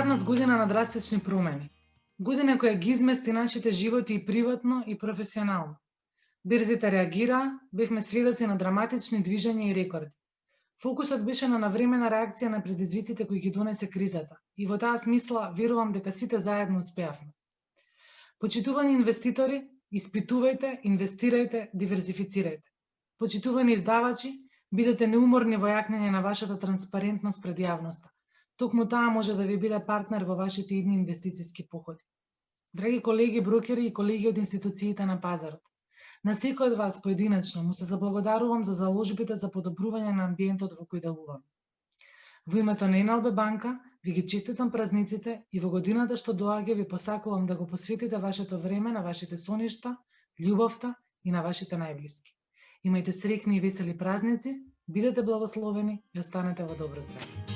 пред нас година на драстични промени. Година која ги измести нашите животи и приватно и професионално. Бирзите реагираа, бевме сведоци на драматични движења и рекорди. Фокусот беше на навремена реакција на предизвиците кои ги донесе кризата и во таа смисла верувам дека сите заедно успеавме. Почитувани инвеститори, испитувајте, инвестирајте, диверзифицирајте. Почитувани издавачи, бидете неуморни во јакнење на вашата транспарентност пред јавноста. Токму таа може да ви биде партнер во вашите идни инвестициски походи. Драги колеги брокери и колеги од институциите на пазарот, на секој од вас поединечно му се заблагодарувам за заложбите за подобрување на амбиентот во кој делувам. Во името на НЛБ банка ви ги честитам празниците и во годината што доаѓа ви посакувам да го посветите вашето време на вашите соништа, љубовта и на вашите најблиски. Имајте среќни и весели празници, бидете благословени и останете во добро здравје.